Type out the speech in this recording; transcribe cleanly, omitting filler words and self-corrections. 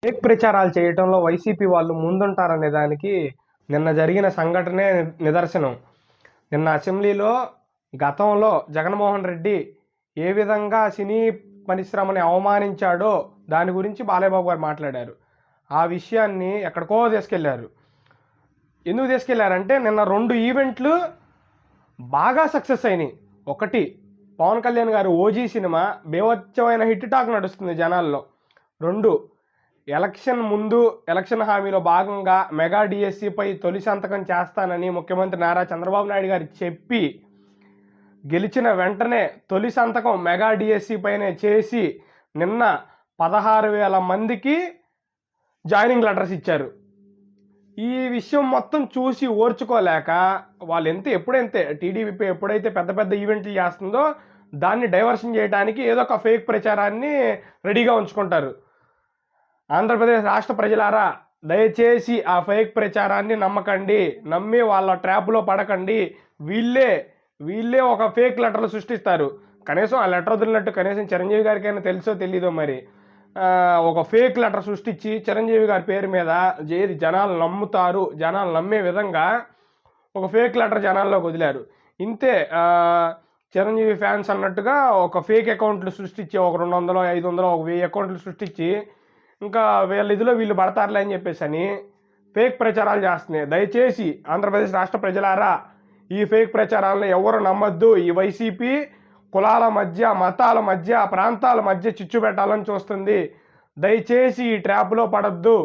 Fake ప్రచారాలు చేయటంలో YCP వాళ్ళు ముందుంటారనే దానికి నిన్న జరిగిన సంఘటనే నిదర్శనం. నిన్న అసెంబ్లీలో గతంలో జగన్మోహన్ రెడ్డి ఏ విధంగా సినీ పరిశ్రమని అవమానించాడో దాని గురించి బాలయ్యబాబు గారు మాట్లాడారు. ఆ విషయాన్ని ఎక్కడికో తీసుకెళ్లారు. ఎందుకు తీసుకెళ్లారంటే నిన్న 2 ఈవెంట్లు బాగా సక్సెస్ అయినాయి. ఒకటి, పవన్ కళ్యాణ్ గారు ఓజీ సినిమా బేవచ్చమైన హిట్ టాక్ నడుస్తుంది జనాల్లో. 2, ఎలక్షన్ ముందు ఎలక్షన్ హామీలో భాగంగా మెగా డిఎస్సిపై తొలి సంతకం చేస్తానని ముఖ్యమంత్రి నారా చంద్రబాబు నాయుడు గారు చెప్పి గెలిచిన వెంటనే తొలి సంతకం మెగా డిఎస్సి పైనే చేసి నిన్న 16,000 మందికి జాయినింగ్ లెటర్స్ ఇచ్చారు. ఈ విషయం మొత్తం చూసి ఓర్చుకోలేక వాళ్ళు ఎప్పుడైతే టీడీపీ ఎప్పుడైతే పెద్ద పెద్ద ఈవెంట్లు చేస్తుందో దాన్ని డైవర్షన్ చేయడానికి ఏదో ఒక ఫేక్ ప్రచారాన్ని రెడీగా ఉంచుకుంటారు. ఆంధ్రప్రదేశ్ రాష్ట్ర ప్రజలారా, దయచేసి ఆ ఫేక్ ప్రచారాన్ని నమ్మకండి, నమ్మి వాళ్ళ ట్రాప్లో పడకండి. వీళ్ళే ఒక ఫేక్ లెటర్లు సృష్టిస్తారు. కనీసం ఆ లెటర్ వదిలినట్టు కనీసం చిరంజీవి గారికైనా తెలుసో తెలీదో మరి. ఒక ఫేక్ లెటర్ సృష్టించి చిరంజీవి గారి పేరు మీద ఏది జనాలు నమ్ముతారు, జనాలు నమ్మే విధంగా ఒక ఫేక్ లెటర్ జనాల్లోకి వదిలారు. ఇంతే, చిరంజీవి ఫ్యాన్స్ అన్నట్టుగా ఒక ఫేక్ అకౌంట్లు సృష్టించి ఒక 200, 500, 1000 అకౌంట్లు సృష్టించి ఇంకా వీళ్ళ ఇదిలో వీళ్ళు పడతారులే అని చెప్పేసి అని ఫేక్ ప్రచారాలు చేస్తున్నాయి. దయచేసి ఆంధ్రప్రదేశ్ రాష్ట్ర ప్రజలారా, ఈ ఫేక్ ప్రచారాలను ఎవరు నమ్మొద్దు. ఈ వైసీపీ కులాల మధ్య, మతాల మధ్య, ప్రాంతాల మధ్య చిచ్చు పెట్టాలని చూస్తుంది. దయచేసి ఈ ట్రాప్లో పడద్దు.